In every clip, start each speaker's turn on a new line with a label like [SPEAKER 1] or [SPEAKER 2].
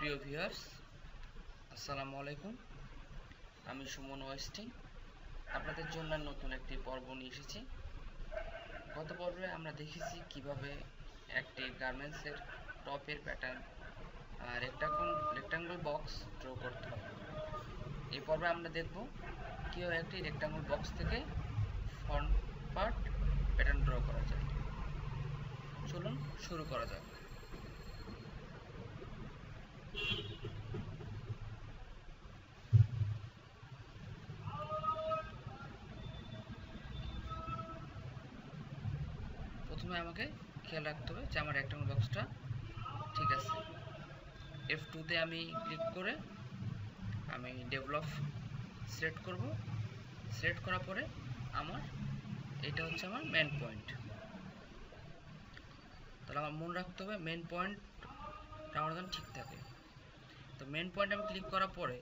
[SPEAKER 1] প্রিয় ভিউয়ার্স, আসসালামু আলাইকুম। আমি সুমন ওয়েস্টিং আপনাদের জন্য নতুন একটি পর্ব নিয়ে এসেছি। গত পর্বে আমরা দেখেছি কিভাবে একটি গার্মেন্টসের টপের প্যাটার্ন রেক্টাঙ্গল বক্স ড্র করতে হয়। এই পর্বে আমরা দেখব কীভাবে একটি রেক্টাঙ্গল বক্স থেকে ফ্রন্ট পার্ট প্যাটার্ন ড্র করা যায়। চলুন শুরু করা যাক। প্রথমে আমাকে খেয়াল রাখতে হবে যে আমার রেক্টাঙ্গল বক্সটা ঠিক আছে। F2 আমি ক্লিক করে আমি ডেভেলপ সিলেক্ট করব। সিলেক্ট করার পরে আমার এটা হচ্ছে আমার মেন পয়েন্ট। তাহলে আমার মনে রাখতে হবে মেন পয়েন্টটা আমার যেন ঠিক থাকে। তো মেন পয়েন্ট আমি ক্লিক করার পরে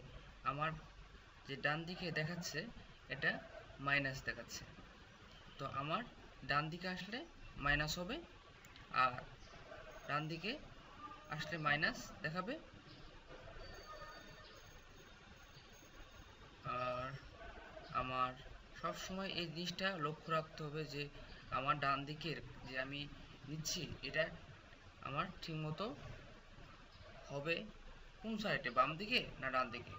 [SPEAKER 1] আমার যে ডান দিকে দেখাচ্ছে এটা মাইনাস দেখাচ্ছে। তো আমার ডান দিকে আসলে মাইনাস হবে, আর ডান দিকে আসলে মাইনাস দেখাবে। আর আমার সব সময় এই জিনিসটা লক্ষ্য রাখতে হবে যে আমার ডান দিকের যে আমি নিচ্ছি এটা আমার ঠিকমতো হবে কোন সাইডে, বাম দিকে না ডান দিকে।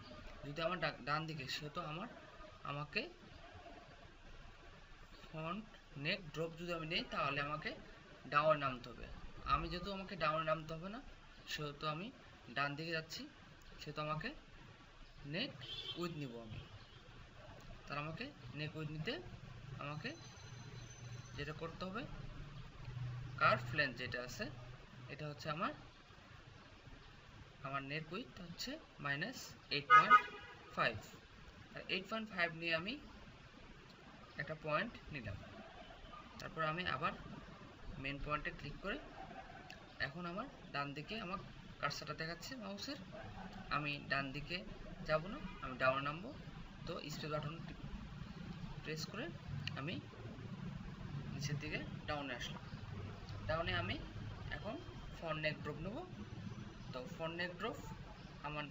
[SPEAKER 1] যদি আমার ডান দিকে, সেহেতু আমাকে ফ্রন্ট নেক ড্রপ যদি আমি নেই তাহলে আমাকে ডাউনে নামতে হবে। আমি যেহেতু আমাকে ডাউনে নামতে হবে না, সেহেতু আমি ডান দিকে যাচ্ছি, সেহেতু আমাকে নেক উইথ নিব আমি। তার আমাকে নেক উইথ নিতে আমাকে যেটা করতে হবে, কার্ভ লেন্থ যেটা আছে এটা হচ্ছে আমার নেক উইথ হচ্ছে -8.5। আর 8.5 নিয়ে আমি একটা পয়েন্ট নিলাম। তারপর আমি আবার মেন পয়েন্টে ক্লিক করে এখন আমার ডান দিকে আমার কার্সারটা দেখাচ্ছে মাউসের, আমি ডান দিকে যাব না, আমি ডাউনে নামবো। তো স্পেস বাটন প্রেস করে আমি নিচের দিকে ডাউনে আসলাম। ডাউনে আমি এখন ফ্রন্ট নেক ড্রপ নেব। তো ফ্রন্ট নেক ড্রপ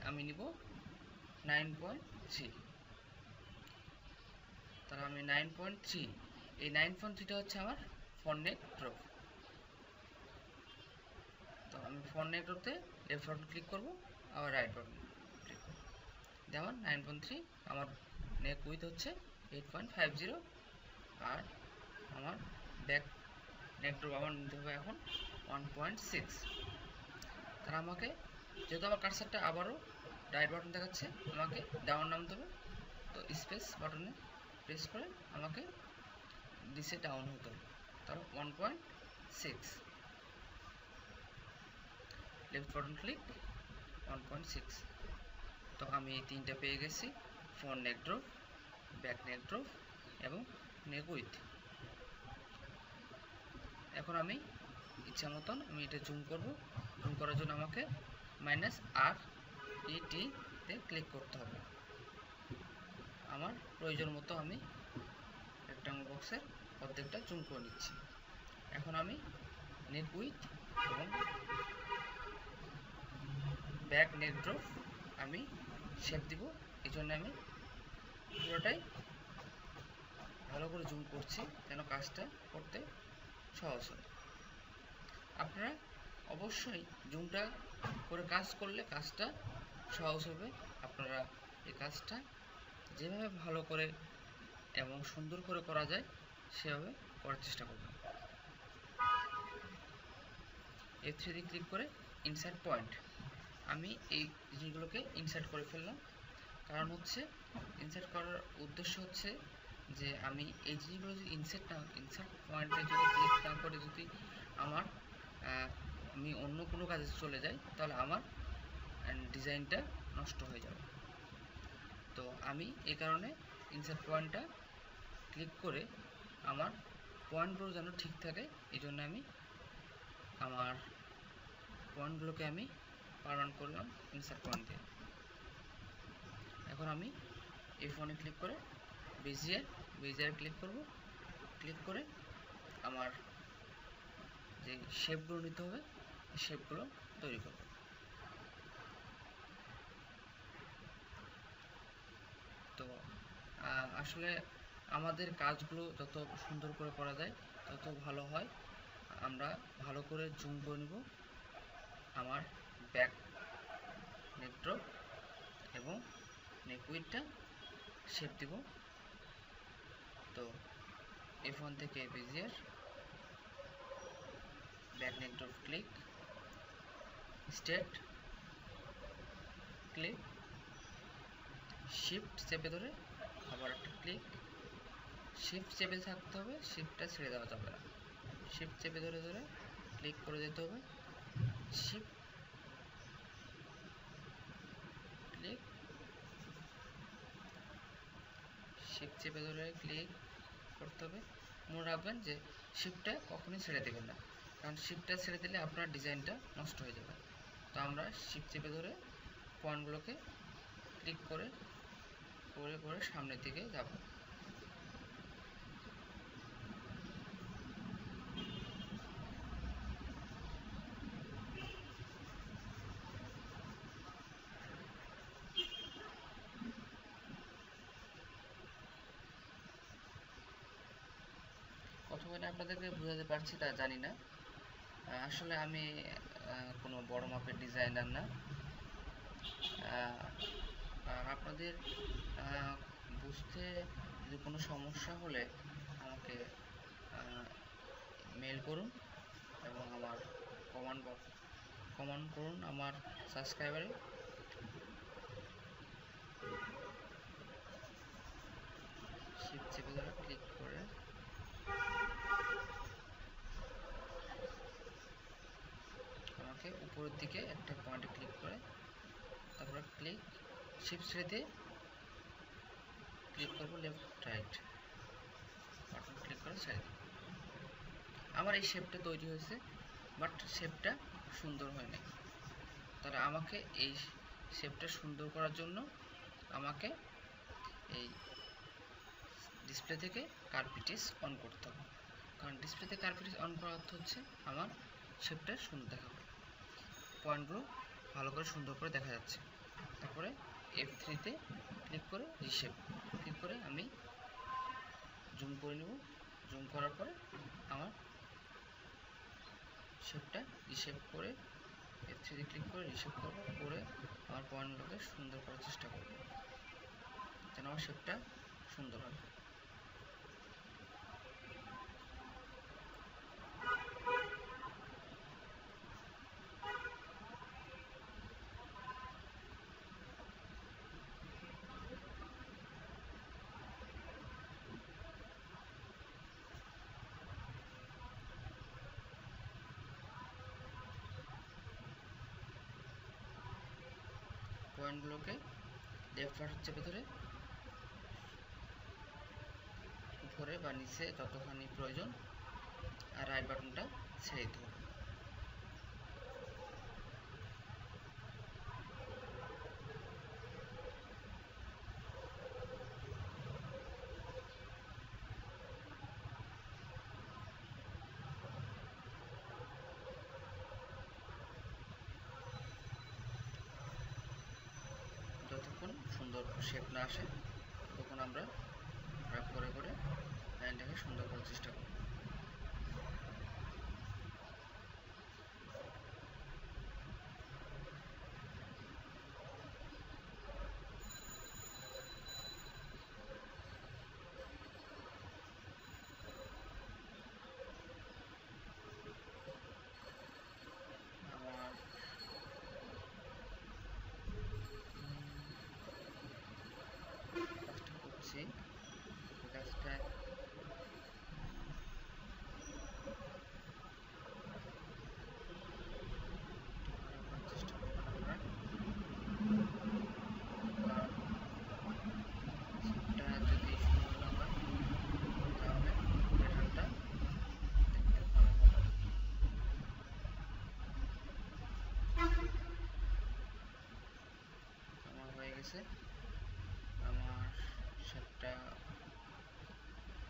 [SPEAKER 1] আমি নিব 9.3। তাহলে আমি 9.3, এই 9.3টা হচ্ছে আমার ফ্রন্ট নেক ড্রপ। তো আমি ফ্রন্ট নেক ড্রপতে লেফট বাটন ক্লিক করব, আবার রাইট বাটন ক্লিক করব। যেমন 9.3 আমার নেক উইথ হচ্ছে 8.50, আর আমার ব্যাক নেক ড্রপ আমার নিতে হবে এখন 1.6। তাহলে আমাকে যেহেতু আমার কার্সারটা আবারও রাইট বাটন দেখাচ্ছে, আমাকে ডাউন নামতে হবে। তো স্পেস বাটনে প্রেস করে আমাকে নিচে ডাউন হতে হবে। তাহলে 1.6, লেফট বাটন ক্লিক 1.6। তো আমি এই তিনটা পেয়ে গেছি, ফ্রন্ট নেক ড্রপ, ব্যাক নেক ড্রপ এবং নেক উইথ। এখন আমি ইচ্ছা মতন আমি এটা জুম করব। জুম করার জন্য আমাকে -RET তে ক্লিক করতে হবে। আমার প্রয়োজন মতো আমি রেক্টাঙ্গল বক্সের অর্ধেকটা জুম করে নিচ্ছি। এখন আমি নেক উইথ এবং ব্যাক নেক ড্রপ আমি শেপ দিব। এই জন্য আমি পুরোটাই ভালো করে জুম করছি যেন কাজটা করতে সহজ হয়। আপনারা অবশ্যই জুমটা করে কাজ করলে কাজটা সহজ হবে। আপনারা এই কাজটা যেভাবে ভালো করে এবং সুন্দর করে করা যায় সেভাবে করার চেষ্টা করবেন। F3 দিয়ে ক্লিক করে ইনসার্ট পয়েন্ট, আমি এই জিনিসগুলোকে ইনসার্ট করে ফেললাম। কারণ হচ্ছে ইনসার্ট করার উদ্দেশ্য হচ্ছে যে আমি এই জিনিসগুলো যদি ইনসার্ট পয়েন্টে যদি ক্লিক না করে যদি আমি অন্য কোনো কাজে চলে যাই তাহলে আমার ডিজাইনটা নষ্ট হয়ে যাবে। তো আমি এই কারণে ইনসার্ট পয়েন্টটা ক্লিক করে আমার পয়েন্টগুলো যেন ঠিক থাকে, এই জন্য আমি আমার পয়েন্টগুলোকে আমি পারমান করলাম ইনসার্ট পয়েন্ট দিয়ে। এখন আমি এই ফোনে ক্লিক করে বেজিয়ার ক্লিক করব। ক্লিক করে আমার যে শেপগুলো নিতে হবে শেপগুলো তৈরি করব। তো আসলে আমাদের কাজগুলো যত সুন্দর করে করা যায় তত ভালো হয়। আমরা ভালো করে জুম করে নেব আমার ব্যাক নেকড্রপ এবং নেকুইটটা শেপ দিব। তো F1 থেকে bezier back neck drop click, straight click, shift চেপে ধরে আবার একটা ক্লিক, শিফট চেপে থাকতে হবে, শিফটটা ছেড়ে দেওয়া যাবে না, শিফট চেপে ধরে ধরে ক্লিক করে দিতে হবে, শিফট ক্লিক, শিফট চেপে ধরে ক্লিক করতে হবে। মনে রাখবেন যে শিফটটা কখনোই ছেড়ে দেবেন না, কারণ শিফটটা ছেড়ে দিলে আপনার ডিজাইনটা নষ্ট হয়ে যাবে। তো আমরা শিফট চেপে ধরে পয়েন্টগুলোকে ক্লিক করে করে করে সামনের দিকে যাব। কতখানি আপনাদেরকে বোঝাতে পারছি তা জানি না। আসলে আমি কোনো বড় মাপের ডিজাইনার না। আর আপনাদের বুঝতে যদি কোনো সমস্যা হলে আমাকে মেল করুন এবং আমার কমেন্ট করুন আমার সাবস্ক্রাইবারে। শিফট চেপে ধরে ক্লিক করে আমাকে উপরের দিকে একটা পয়েন্টে ক্লিক করে তারপরে ক্লিক, শিফট ছেড়ে দিয়ে ক্লিক করবো লেফট রাইট বাটন ক্লিক করে ছেড়ে দিই। আমার এই শেপটা তৈরি হয়েছে, বাট শেপটা সুন্দর হয়নি। তাহলে আমাকে এই শেপটা সুন্দর করার জন্য আমাকে এই ডিসপ্লে থেকে কার্ভিটিস অন করতে হবে, কারণ ডিসপ্লেতে কার্ভিটিস অন করার অর্থ হচ্ছে আমার শেপটা সুন্দর দেখাবে, পয়েন্টগুলো ভালো করে সুন্দর করে দেখা যাচ্ছে। তারপরে F3-তে ক্লিক করে রিশেপ ক্লিক করে আমি জুম করে নেব। জুম করার পরে আমার শেপটা রিশেপ করে F3-তে ক্লিক করে রিশেপ করব, করে আমার পয়েন্টগুলোকে সুন্দর করার চেষ্টা করব যেন আমার শেপটা সুন্দর হয়। পয়েন্টগুলোকে লেফট বাটন চেপে ধরে উপরে বা নিচে যতখানি প্রয়োজন আর রাইট বাটনটা ছেড়ে দিতে হবে। যতক্ষণ সুন্দর শেপ না আসে তখন আমরা করে করে লাইনটাকে সুন্দর করার চেষ্টা করব। আমার কাজটা করছি, কাজটা চেষ্টা করবেন আপনারা, কারণ সেটা যদি সুন্দর না হয় তাহলে প্যাটার্নটা দেখতে ভালো হবে। আমার হয়ে গেছে, আমার শেপটা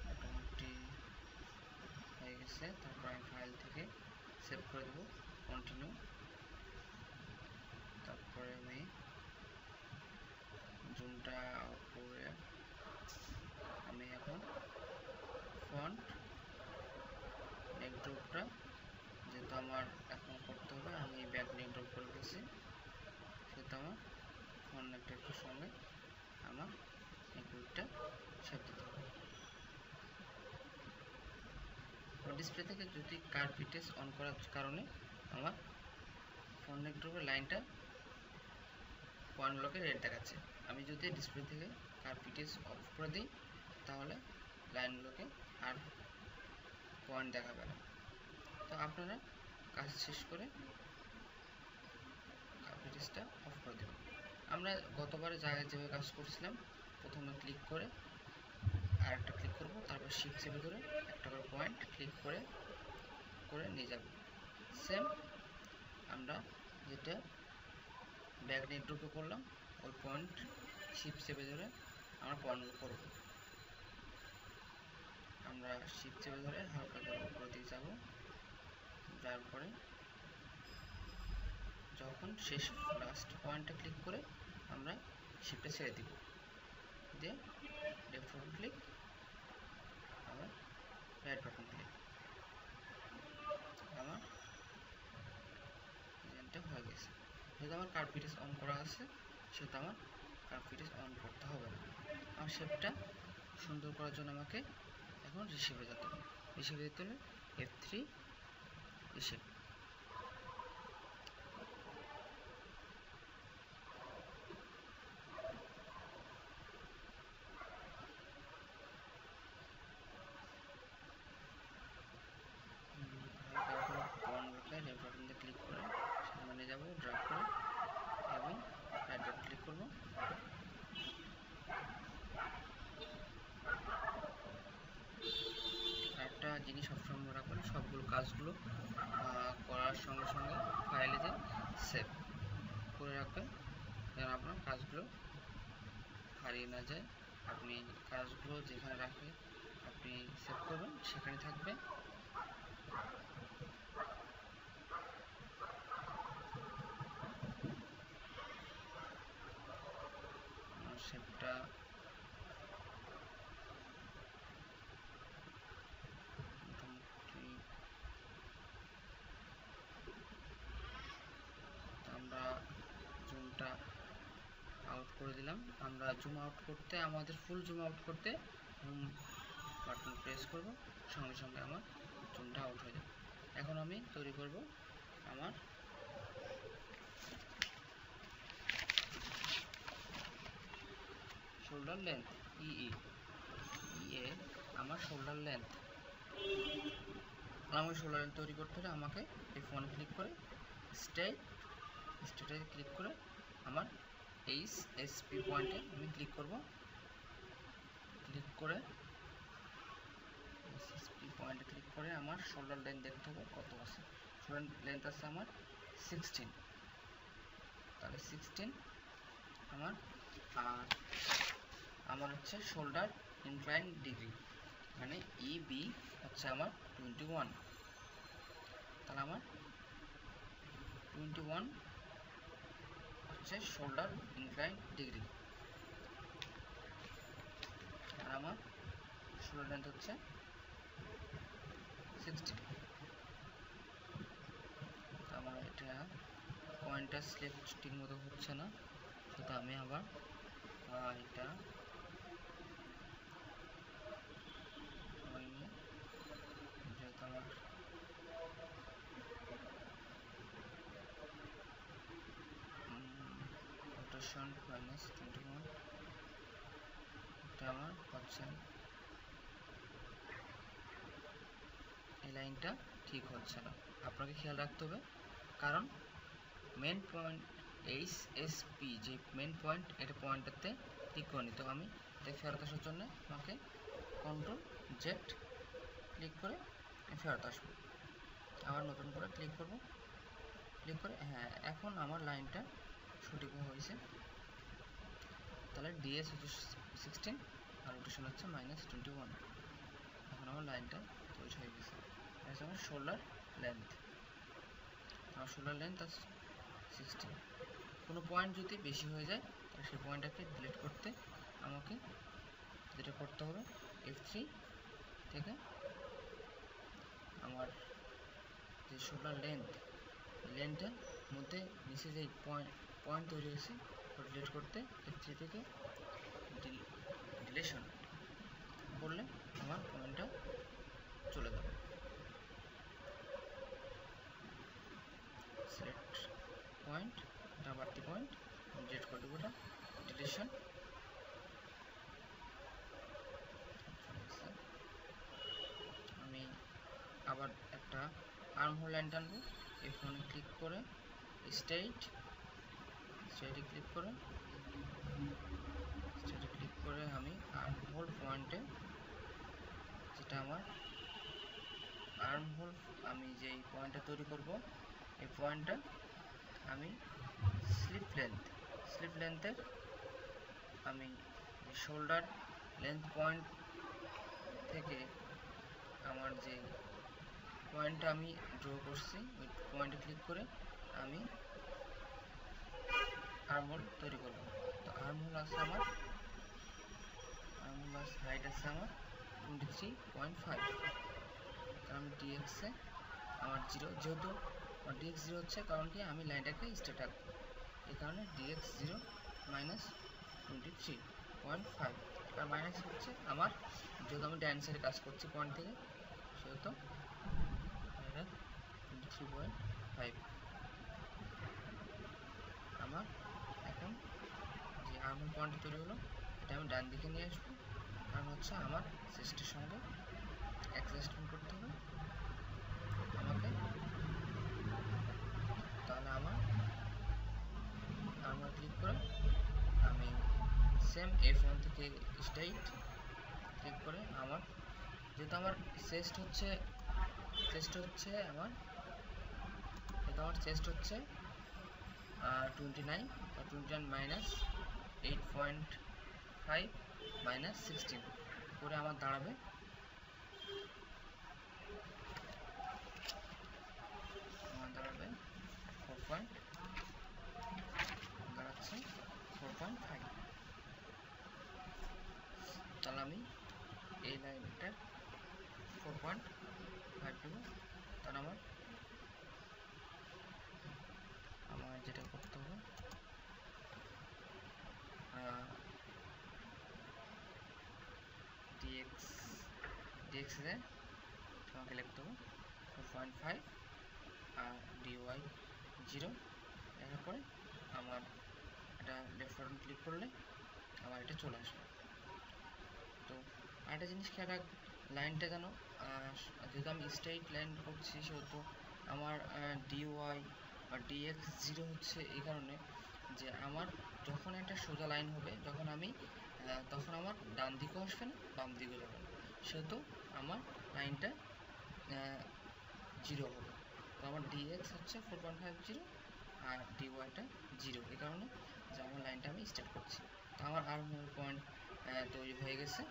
[SPEAKER 1] মোটামুটি হয়ে গেছে। তারপর আমি ফাইল থেকে সেভ করে দেবো, কন্টিনিউ। তারপরে আমি জুমটা আউট করে ডিসপ্লে থেকে যদি কার্ভ ফিটনেস অন করার কারণে আমার ফ্রন্ট নেটওয়ার্কের লাইনটা পয়েন্ট ব্লকে রেড দেখাচ্ছে। আমি যদি ডিসপ্লে থেকে কার্ভ ফিটনেস অফ করে দিই তাহলে লাইনগুলোকে আর পয়েন্ট দেখাবে না। তো আপনারা কাজ শেষ করে কার্ভ ফিটনেসটা অফ করে দেবেন। আমরা গতবারে জায়গায় যেভাবে কাজ করছিলাম, প্রথমে ক্লিক করে আরেকটা ক্লিক করব, তারপর শিফট চেপে ধরে একটা করে পয়েন্ট ক্লিক করে করে নিয়ে যাব। সেম আমরা যেটা ব্যাক নেটওয়ার্কে করলাম ওই পয়েন্ট শিফট চেপে ধরে আমরা পয়েন্টগুলো করব। আমরা শিফট চেপে ধরে হালকা করে উপরে দিয়ে যাব, যাওয়ার পরে যখন শেষ লাস্ট পয়েন্টে ক্লিক করে আমরা শিফটে ছেড়ে দিব, দিয়ে লেফট বাটন ক্লিক, আবার রাইট বাটন ক্লিক, আমার ডিজাইনটা হয়ে গেছে। যেহেতু আমার কার্ভ ফিটনেস অন করা আছে সেহেতু আমার কার্ভ ফিটনেস অন করতে হবে না। আমার শেপটা সুন্দর করার জন্য আমাকে এখন রিশেপে যেতে হবে। রিশেপে যেতে হলে F3 রিশেপ। লেফট বাটন দিয়ে ক্লিক করে সামনে যাব, ড্র্যাগ করে এবং রাইট বাটন ক্লিক করব। একটা জিনিস সবসময় মনে রাখবেন, সবগুলো কাজগুলো করার সঙ্গে সঙ্গে ফাইলে যে সেভ করে রাখবেন যেন আপনার কাজগুলো হারিয়ে না যায়। আপনি কাজগুলো যেখানে রাখে আপনি সেভ করবেন সেখানে থাকবে। শেপটা মোটামুটি আমরা জুমটা আউট করে দিলাম। আমরা জুম আউট করতে, আমাদের ফুল জুম আউট করতে হোম বাটন প্রেস করব, সঙ্গে সঙ্গে আমার জুমটা আউট হয়ে যাবে। এখন আমি তৈরি করব আমার শোল্ডার লেন্থ আমার শোল্ডার লেন্থ তৈরি করতে হলে আমাকে এই ফোনে ক্লিক করে স্টেটে ক্লিক করে আমার HSP পয়েন্টে আমি ক্লিক করব। ক্লিক করে HSP পয়েন্টে ক্লিক করে আমার শোল্ডার লেন্থ দেখতে হবে কত আছে। শোল্ডার লেন্থ আছে আমার 16, তাহলে 16 আমার। আর আমার হচ্ছে শোল্ডার ইনক্লাইন ডিগ্রি, মানে EB হচ্ছে আমার 21, তাহলে আমার 21 হচ্ছে শোল্ডার ইনক্লাইন ডিগ্রি। আর আমার শোল্ডার লেন্থ হচ্ছে 16। আমার এটা পয়েন্টটা সিলেক্ট ঠিক মতো হচ্ছে না, সেটা আমি আবার এটা যেহেতু আমার রোটেশন -21, এটা আমার হচ্ছে এই লাইনটা ঠিক হচ্ছে না। আপনাকে খেয়াল রাখতে হবে, কারণ মেন পয়েন্ট HSP যে মেন পয়েন্ট, এটা পয়েন্টটাতে ক্লিক করে নিতে হবে। আমি এটা ফেরত আসার জন্য আমাকে Ctrl+Z ক্লিক করে ফেরত আসবো, আবার নতুন করে ক্লিক করব। ক্লিক করে হ্যাঁ, এখন আমার লাইনটা সঠিকভাবে হয়েছে। তাহলে DS হচ্ছে 16 আর রোটেশন হচ্ছে -21। এখন আমার লাইনটা তৈরি হয়ে গেছে। এটা আমার শোল্ডার লেন্থ। আমার শোল্ডার লেন্থ আছে 16। কোনো পয়েন্ট যদি বেশি হয়ে যায় তাহলে সেই পয়েন্টটাকে ডিলিট করতে আমাকে যেটা করতে হবে, F3 থেকে আমার যে শোল্ডার লেন্থের মধ্যে নিচে যে পয়েন্ট তৈরি হয়েছে ওটা ডিলিট করতে F3 থেকে ডিলেশন করলে আমার পয়েন্টটা চলে যাবে। সিলেক্ট পয়েন্ট, এটা বাড়তি পয়েন্ট ডিলিট করে দেবো, এটা ডিলিশন। আমি আবার একটা আর্ম হোল লাইন টানবো, F1 ক্লিক করে স্টেটে ক্লিক করে আমি আর্ম হোল পয়েন্টে, যেটা আমার আর্ম হোল, আমি যেই পয়েন্টটা তৈরি করব এই পয়েন্টটা আমি স্লিপ লেন্থের আমি শোল্ডার লেন্থ পয়েন্ট থেকে আমার যে পয়েন্টটা আমি ড্র করছি ওই পয়েন্টে ক্লিক করে আমি আর্ম হোল তৈরি করব। তো আর্ম হোল আছে আমার, হাইট আছে আমার 23.5, আমি ডিএক্সে আমার 0, যেহেতু আমার ডিএক্স 0 হচ্ছে, কারণ কি আমি লাইনটাকে স্ট্রেট রাখবো, এই কারণে ডিএক্স 0 মাইনাস 23.5, আর মাইনাস হচ্ছে আমার, যেহেতু আমি ডান সাইডে কাজ করছি পয়েন্ট থেকে, সেহেতু এটা 23.5 আমার। এখন যে আর্ম পয়েন্ট তৈরি হলো এটা আমি ডান দিকে নিয়ে আসবো, কারণ হচ্ছে আমার চেস্টের সঙ্গে অ্যাডজাস্টমেন্ট করতে হবে আমাকে, তাহলে আমার ক্লিক করে আমি সেম F1 থেকে স্ট্রেইট ক্লিক করে আমার, যেহেতু আমার চেস্ট হচ্ছে আমার, যেহেতু আমার চেস্ট হচ্ছে 29, 29 মাইনাস 8.5 মাইনাস 16 করে আমার দাঁড়াবে 4.5। তাহলে আমি এই লাইনটা 4.5 দেবো। তাহলে আমার যেটা করতে হবে, ডিএক্স আমাকে লিখতে হবে 4.5 আর ডিওয়াই 0 লেখার পরে আমার এটা লেফট বাটন ক্লিক করলে আমার এটা চলে আসবে। তো আরেকটা জিনিস খেয়াল রাখ, লাইনটা যেন, যেহেতু আমি স্ট্রেইট লাইন করছি সেহেতু আমার ডিওয়াই বা ডিএক্স 0 হচ্ছে এই কারণে যে আমার যখন একটা সোজা লাইন হবে, তখন আমার ডান দিকেও আসবে না, বাম দিকেও যাবে না, সেহেতু আমার লাইনটা 0 হবে। তো আমার ডিএক্স হচ্ছে 4.50 আর ডিওয়াইটা 0, এই কারণে যে আমার লাইনটা আমি স্টার্ট করছি। তো আমার আর্ম হোল পয়েন্ট তৈরি হয়ে গেছে।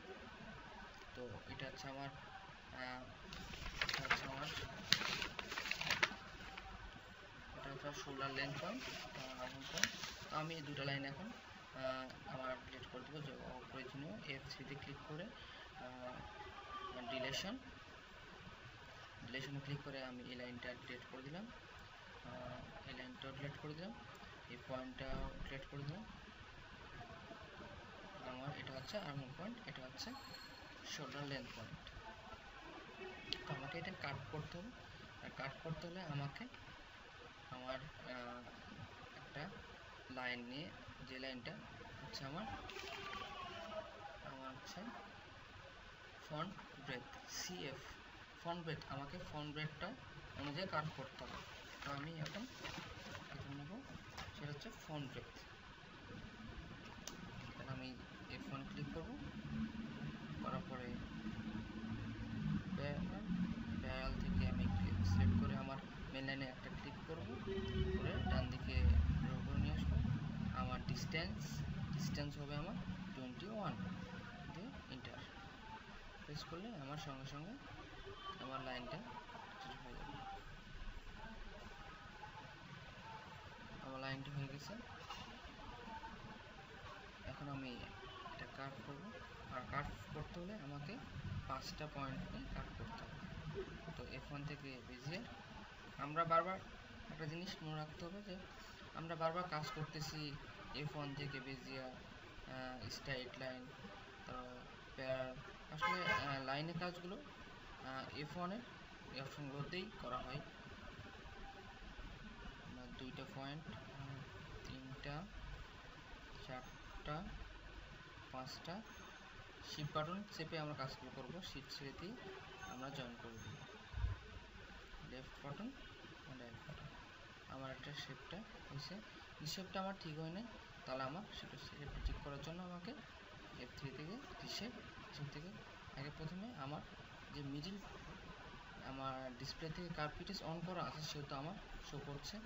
[SPEAKER 1] তো এটা হচ্ছে আমার শোল্ডার লেন্থ পয়েন্ট, আমার আর্ম হোল পয়েন্ট। তো আমি এই দুটো লাইন এখন আমার ডিলিট করে দেবো, যে অপ্রয়োজনীয়। F3 ক্লিক করে ডিলেশনে ক্লিক করে আমি এই লাইনটা ডিলিট করে দিলাম, এই পয়েন্টটাও ডিলিট করে দিলাম। আমার এটা হচ্ছে আর্ম পয়েন্ট, এটা হচ্ছে শোল্ডার লেন্থ পয়েন্ট। তো আমাকে এটা কাট করতে হবে, আর কাট করতে হলে আমাকে আমার একটা লাইন নিয়ে, যে লাইনটা হচ্ছে আমার হচ্ছে front breadth CF, front breadth, আমাকে ফ্রন্ট ব্রেথটা অনুযায়ী কাট করতে হবে। তো আমি এখন নেব, সেটা হচ্ছে ফ্রন্ট ব্রেথ। তাহলে আমি F1 ক্লিক করব, করার পরে প্যারাল থেকে আমি সিলেক্ট করে আমার মেন লাইনে একটা ক্লিক করব, করে ডান দিকে ড্র করে নিয়ে আসবো। আমার ডিস্টেন্স হবে আমার 21 দিয়ে এন্টার প্রেস করলে আমার সঙ্গে সঙ্গে আমার লাইনটা হয়ে যাবে। আমার লাইনটা হয়ে গেছে। এখন আমি এটা কাট করব, আর কাট করতে হলে আমাকে 5টা পয়েন্ট নিয়ে কাট করতে হবে। তো F1 থেকে বেজিয়ার, আমরা বারবার একটা জিনিস মনে রাখতে হবে যে আমরা বারবার কাজ করতেছি F1 থেকে বেজিয়ার, স্ট্রেইট লাইন, তো প্যারাল, আসলে লাইনের কাজগুলো F1 এর অপশনগুলোতেই করা হয়। আমরা 2টা পয়েন্ট, 3টা, 4টা, 5টা। শিফট বাটন চেপে আমরা কাজগুলো করব, শিফট ছেড়ে দিয়ে আমরা জয়েন করে দেব। লেফট বাটন আর রাইট বাটন। আমার একটা শেপটা হয়েছে, শেপটা আমার ঠিক হয় নাই, তাহলে আমার শেপটা ঠিক করার জন্য আমাকে F3 থেকে রিশেপ থেকে আগে প্রথমে আমার যে মিডিল আমার ডিসপ্লে থেকে কার্ভ ফিটেজ অন করা আছে সেহেতু আমার শো করছে।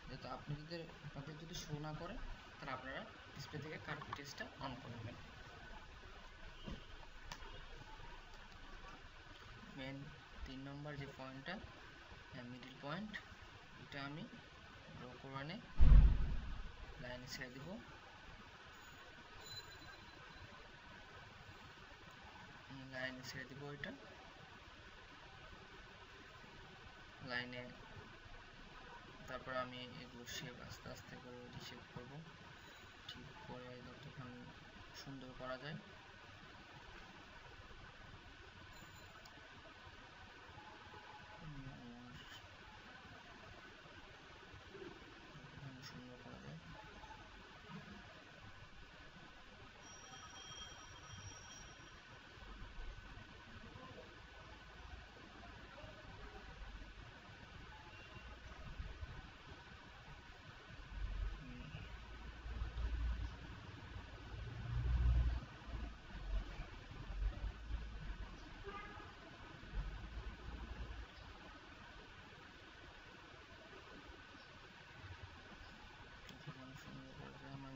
[SPEAKER 1] যেহেতু আপনাদের যদি শো না করে তাহলে আপনারা ডিসপ্লে থেকে কার্ভ ফিটেজটা অন করবেন। মেন 3 নম্বর যে পয়েন্টটা মিডিল পয়েন্ট, এটা আমি ড্র করে লাইনে ছেড়ে দিব। লাইনে ছেড়ে দিব এটা লাইনে। তারপর আমি এগুলো শেপ আস্তে আস্তে করে রিশেপ করব, ঠিক করে যতক্ষণ সুন্দর করা যায়। সুন্দর করা যায়।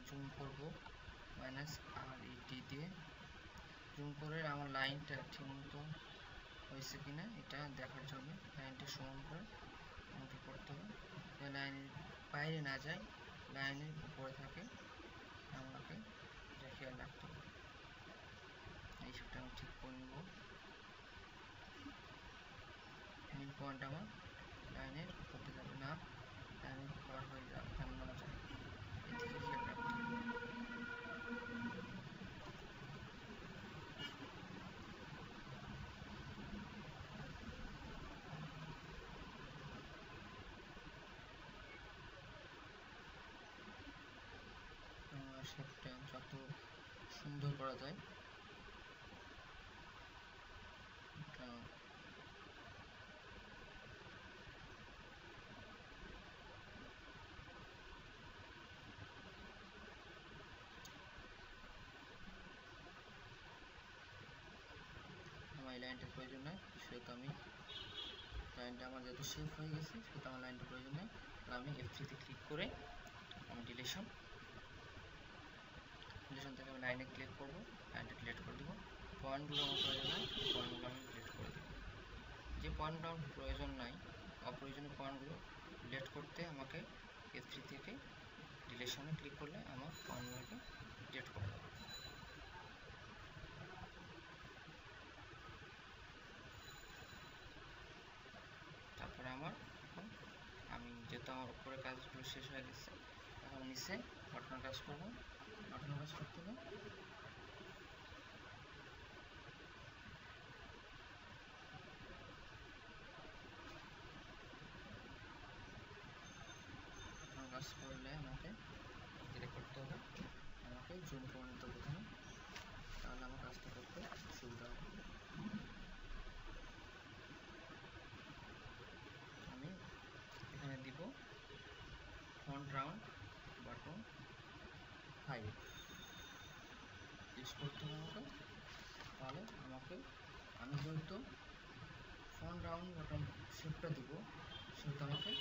[SPEAKER 1] জুম করব -RET দিয়ে, জুম করে আমার লাইনটা ঠিকমতো হয়েছে কিনা এটা দেখার জন্য লাইনটা সমান করে আমাকে করতে হবে, লাইনের বাইরে না যায়, লাইনের উপরে থাকে, আমাকে এটা খেয়াল রাখতে হবে। এই সেটা আমি ঠিক করে নেব। মিড পয়েন্ট আমার লাইনের উপরে যাবে না, লাইনের পার হয়ে যাবে যেন না যায়, এদিকে খেয়াল রাখতে হবে। শেপটা যত সুন্দর করা যায় আমার এই লাইনটার প্রয়োজন নয়, সেহেতু আমি লাইনটা আমার যেহেতু শেপ হয়ে গেছে সেহেতু আমার লাইনটার প্রয়োজন নয়। আমি F3 তে ক্লিক করে আমি ডিলেশন থেকে আমি লাইনে ক্লিক করব, লাইনটা ডিলিট করে দেবো। পয়েন্টগুলো আমার প্রয়োজন নয়, পয়েন্টগুলো আমি ডিলিট করে দেবো। যে পয়েন্টগুলো আমার প্রয়োজন নাই, অপ্রয়োজনীয় পয়েন্টগুলো ডিলিট করতে আমাকে F3 থেকে ডিলেশনে ক্লিক করলে আমার পয়েন্টগুলোকে ডিলিট করে দেবে। তারপরে আমার আমি যেহেতু আমার উপরে কাজগুলো শেষ হয়ে গেছে, এখন নিচে বাটনের কাজ করব। বাটনের কাজ করতে হবে কাজ করলে আমাকে যেটা করতে হবে, আমাকে জুম করে নিতে হবে প্রথমে, তাহলে আমার কাজটা করতে সুবিধা হবে। আমি এখানে দিব ফন্ট রাউন্ড বাটন 5 ইউজ করতে হবে আমাকে। তাহলে আমি যেহেতু ফন্ট রাউন্ড বাটন শেপটা দিব সেহেতু আমাকে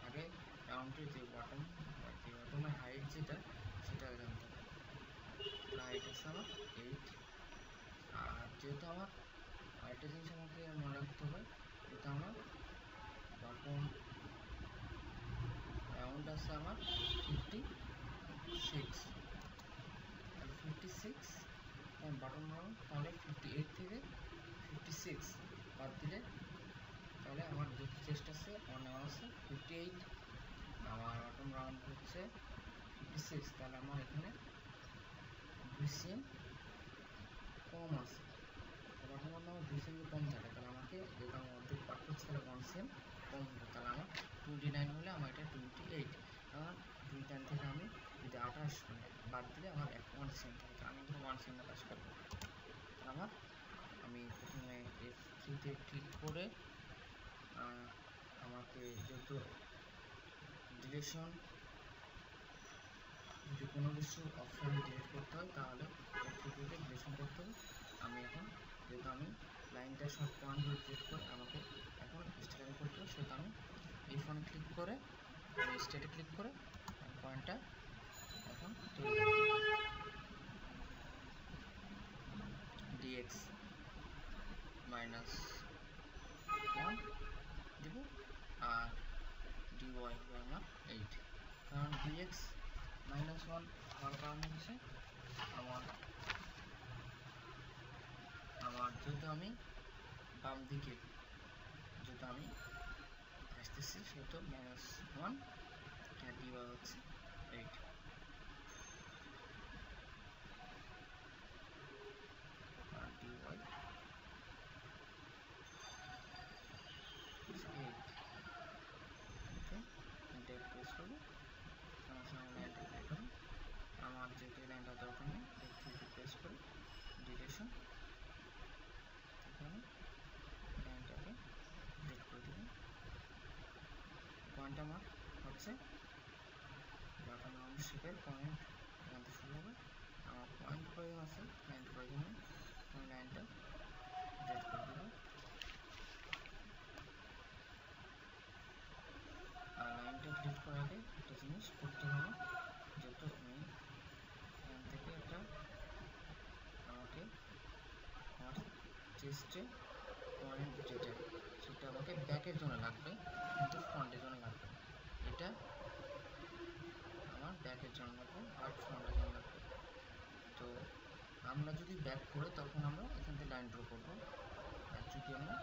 [SPEAKER 1] আগে রাউন্ডের যে বাটনের হাইট যেটা সেটা জানতে হবে। হাইট আছে আমার 8। আর যেহেতু আমার আরেকটা জিনিস আমাকে মনে রাখতে হবে, যেহেতু আমার বাটন রাউন্ড আছে আমার 56 বাটন রাউন্ড, তাহলে 58 থেকে 56 বাদ দিলে তাহলে আমার যে চেস্ট আছে আমার নেওয়া আছে 58, আমার বাটন রাউন্ড হচ্ছে 56, তাহলে আমার এখানে 2 সেম কম আছে। বাটন রাউন্ড আমার 2 সেম কম থাকে, তাহলে আমাকে যেহেতু আমার অর্ধেক পার্থক্য তাহলে 1 সেম কম হবে, তাহলে আমার 29 হলে আমার এটা 28। আমার 2 10 থেকে আমি যদি 28 মানে বাদ দিলে আমার 1 সেকেন্ড থাকে, তো আমি ধরো 1 সেকেন্ডে কাজ করবো। আমার আমি প্রথমে F3-তে ক্লিক করে আমাকে যেহেতু ডিলেশন যদি কোনো কিছু অপশান ডিলিট করতে হয় তাহলে F3-তে ডিলেশন করতে হবে। আমি এখন যেহেতু আমি লাইনটা সব পয়েন্টগুলো ডিলিট করে আমাকে এখন স্টার্ট করতে হবে, সেহেতু আমি F1 ক্লিক করে আমি স্টেটে ক্লিক করে আমি পয়েন্টটা এখন তৈরি করব। dx -1 দেব আর dy হবে আমার 8, কারণ dx -1 হওয়ার কারণ হচ্ছে আমার যেহেতু আমি বাম দিকে যেহেতু আমি আসতেছি সেহেতু -1 আর dy হচ্ছে 8। আর dy 8 ওকে, এন্টার প্রেস করবো, সঙ্গে সঙ্গে লাইনটা ক্লিক হবে। আমার যেহেতু এই লাইনটা দরকার নেই, F3-তে প্রেস করে ডিলেশন এখানে লাইনটাকে ডিলিট করে দেবেন। পয়েন্ট আমার হচ্ছে বাটন রাউন্ড শেপের পয়েন্ট এখান থেকে শুরু হবে। আমার পয়েন্ট প্রয়োজন আছে, লাইন প্রয়োজন নেই, আমি লাইনটা ডিলিট করে দেবো। আর লাইনটা ডিলিট করার আগে একটা জিনিস করতে হবে, যেহেতু আমি এখান থেকে একটা আমাকে আমার চেস্টে পয়েন্ট যেটা সেটা আমাকে ব্যাকের জন্য লাগবে, কিন্তু ফ্রন্টের জন্য লাগবে না। এটা আমার ব্যাকের জন্য লাগবে আর ফ্রন্টের জন্য লাগবে। তো আমরা যদি ব্যাক করে তখন আমরা এখান থেকে লাইন ড্র করবো, আর যদি আমরা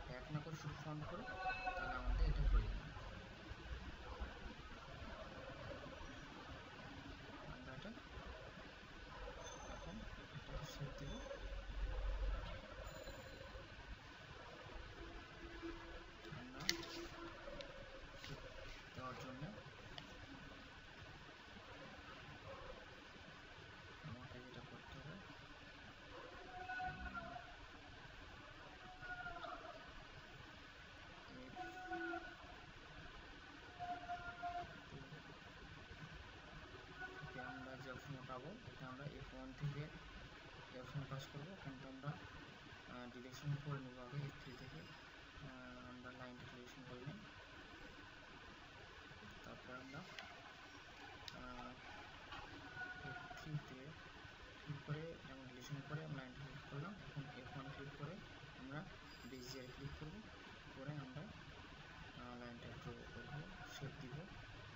[SPEAKER 1] ব্যাক না করে শুধু ফ্রন্ট করি তাহলে আমাদের এটা প্রয়োজন নেই। আমরা এটা এখন এটাকে শেপ দেবো। আমরা শেপ দেওয়ার জন্য আমাকে যেটা করতে হবে, আমরা যে অপশনটা পাবো এটা আমরা F1 থেকে F1 কাজ করবো, কিন্তু আমরা ডিরেকশন করে নেবো আগে F3 থেকে। আমরা লাইনটা ডিরেকশন করে নিই, তারপর আমরা F3-তে ক্লিক করে যেমন ডিলেশন করে আমরা লাইনটা ক্লিক করলাম। এখন F1 ক্লিক করে আমরা বেজিয়ার ক্লিক করব, করে আমরা লাইনটা ড্র করবো, শেপ দিব।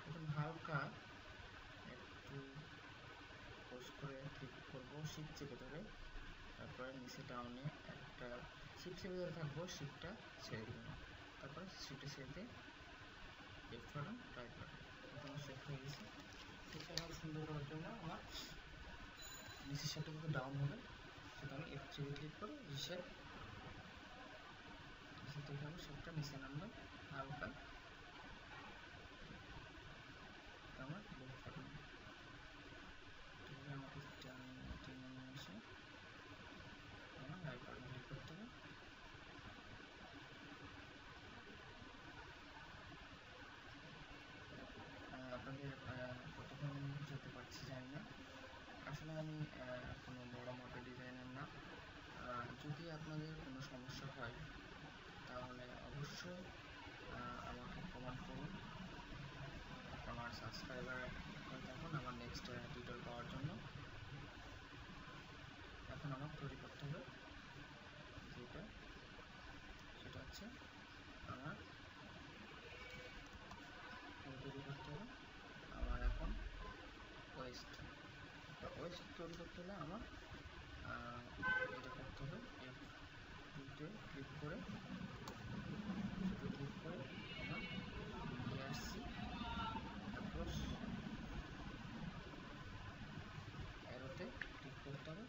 [SPEAKER 1] প্রথম হালকা একটু পোজ করে ক্লিক করব, শিফট চেপে ধরে, তারপরে নিচে ডাউনে একটা শিফট চেপে ধরে থাকবো, শিফটটা ছেড়ে দিব না, তারপরে শিফটে ছেড়ে দিয়ে লেফট বাটন রাইট বাটন, এটা আমার শেপ হয়ে গেছে। এটা আমার সুন্দর করার জন্য আমার নিচের শেপটা যত ডাউন হবে সেটা আমি F3-তে ক্লিক করে রিশেপ নিচে দেখাবো, শেপটা নিচে নামবে হালকা, আমার লেফট বাটন আমাকে টেনে নিয়ে এসে আমার রাইট বাটন ক্লিক করতে হবে। আপনাদের কতক্ষণ যেতে পারছি জানি না, আসলে আমি কোনো বড় মাপের ডিজাইনার না। যদি আপনাদের কোনো সমস্যা হয় তাহলে অবশ্যই আমাকে কমেন্ট করুন, আমার সাবস্ক্রাইবার হয়ে থাকুন আমার নেক্সট টিউটোরিয়াল পাওয়ার জন্য। এখন আমার তৈরি করতে হবে যেটা, সেটা হচ্ছে আমার তৈরি করতে হবে আমার এখন ওয়েস্ট তৈরি করতে হলে আমার যেটা করতে হবে F2-তে ক্লিক করে আমার ARC অ্যাপ্রোচ অ্যারোতে ক্লিক করতে হবে।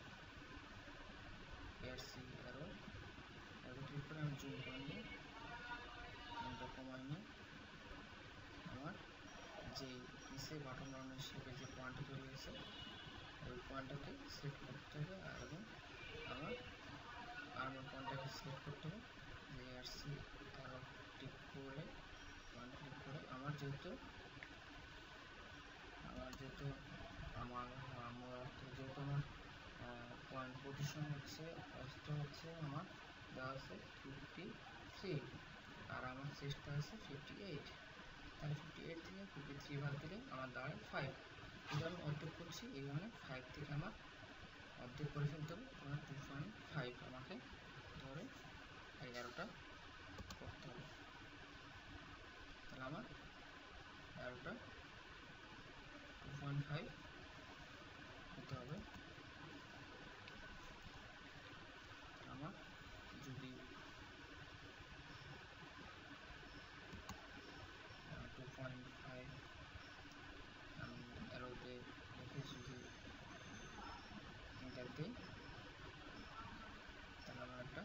[SPEAKER 1] ARC অ্যারোতে ক্লিক করে আমি জুম করে নিয়ে জুমটা কমাই নিয়ে আমার যে নিচে বাটন রাউন্ডের শেপে যে পয়েন্টটা তৈরি হয়েছে ওই পয়েন্টটাকে সিলেক্ট করতে হবে, আর এবং আমার আর্মার পয়েন্টটাকে সিলেক্ট করতে হবে। যে আরসি অ্যারো ক্লিক করে পয়েন্ট ক্লিক করে আমার যেহেতু আমার পয়েন্ট পজিশন হচ্ছে অস্ত্র হচ্ছে আমার দেওয়া আছে 53 আর আমার চেষ্টা আছে 58, তাহলে 58 থেকে 53 বাদ দিলে আমার দাঁড়ায় 5। যদি আমি অর্ধেক করছি এই কারণে 5 থেকে আমার অর্ধেক করে ফেলতে হবে, তোমার 2.5 আমাকে ধরে 11টা করতে হবে। তাহলে আমার 11টা 2.5 হতে হবে। আমার যদি 2.5 আমি অ্যারোতে রেখে যদি এন্টার দিই তাহলে আমার একটা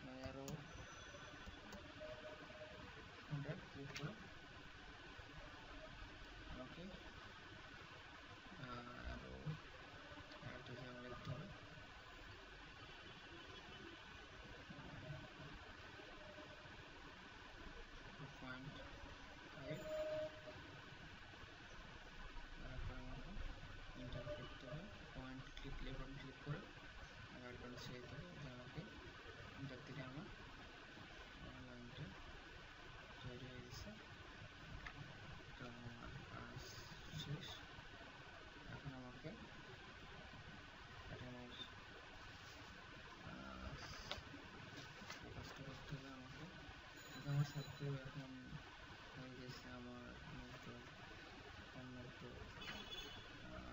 [SPEAKER 1] অ্যারো এন্টার ক্লিক করে আমাকে আরও একটা জায়গা লিখতে হবে। পয়েন্ট 5 তারপর আমাকে এন্টার করতে হবে। Point click left button click করে রাইট বাটন ছেড়ে দিতে হবে, যে আমাকে এন্টার দিলে আমার লাইনটা তৈরি হয়ে গেছে। তো আমার কাজ শেষ। এখন আমাকে প্যাটার্নের কাজটা করতে হবে। আমাকে আমার শব্দ এখন হয়ে গেছে আমার নব্য অনব্য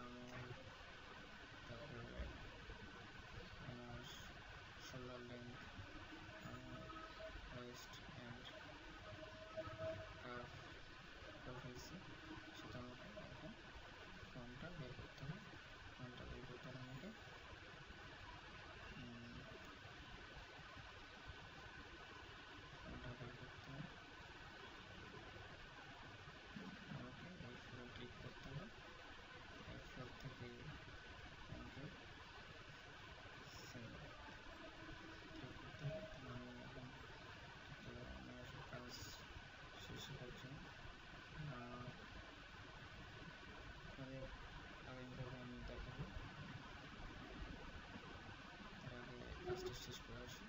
[SPEAKER 1] আমল, তারপরে আমার শোল্ডার লেন্থ, আমার ওয়েস্ট অ্যান্ড কার্ভ করে ফেলছি। সেটা আমাকে এখন ফর্মটা বের করতে হবে। ফর্মটা বের করতে হলে আমাকে আমাকে F4 ক্লিক করতে হবে। F4 থেকে আমাকে সেম ক্লিক করতে হবে। আমি এখন আমার কাজ শেষ পর্যন্ত আপনাদের আগামীভাবে আমি দেখাবো। তার আগে কাজটা শেষ করে আসি।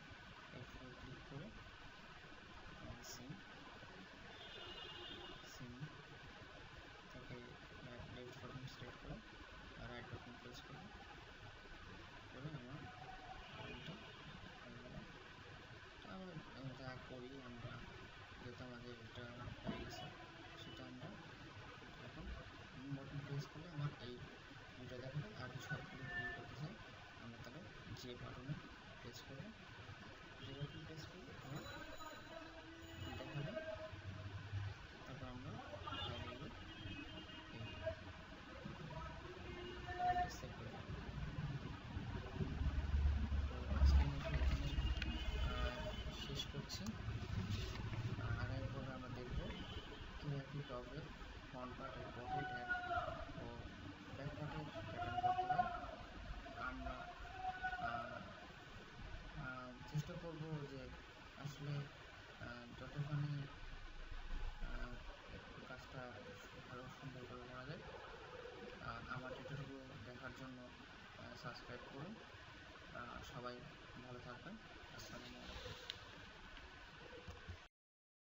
[SPEAKER 1] F4 ক্লিক করে সেম থেকে লেফট বাটন সিলেক্ট করে রাইট বাটন প্রেস করব, করে আমার লাইনটা হয়ে গেল। তো আমরা যা করি আমরা যেহেতু আমাদের এটা হয়ে গেছে, সেটা আমরা এখন বাটন প্রেস করলে আমার এই দুইটা দেখাবে। আর সবগুলো যদি করতে চাই আমরা তাহলে যে বাটনে প্রেস করব, যে বাটন প্রেস করলে আমার দেখাবে। তারপর আমরা ফাইলে গিয়ে এই ফাইলটা সেভ করে ফেলব। তো আজকের মতো এখানে শেষ করছি। আগামী পর্বে আমরা দেখব কীভাবে টপে ফ্রন্ট পার্টের পকেট ও ব্যাক পার্টের প্যাটার্ন করতে হয়। আমরা চেষ্টা করব যে আসলে যতখানি কাজটা ভালো সুন্দর করে করা যায়। আমার টিউটোরিয়ালগুলো দেখার জন্য সাবস্ক্রাইব করুন। সবাই ভালো থাকবেন।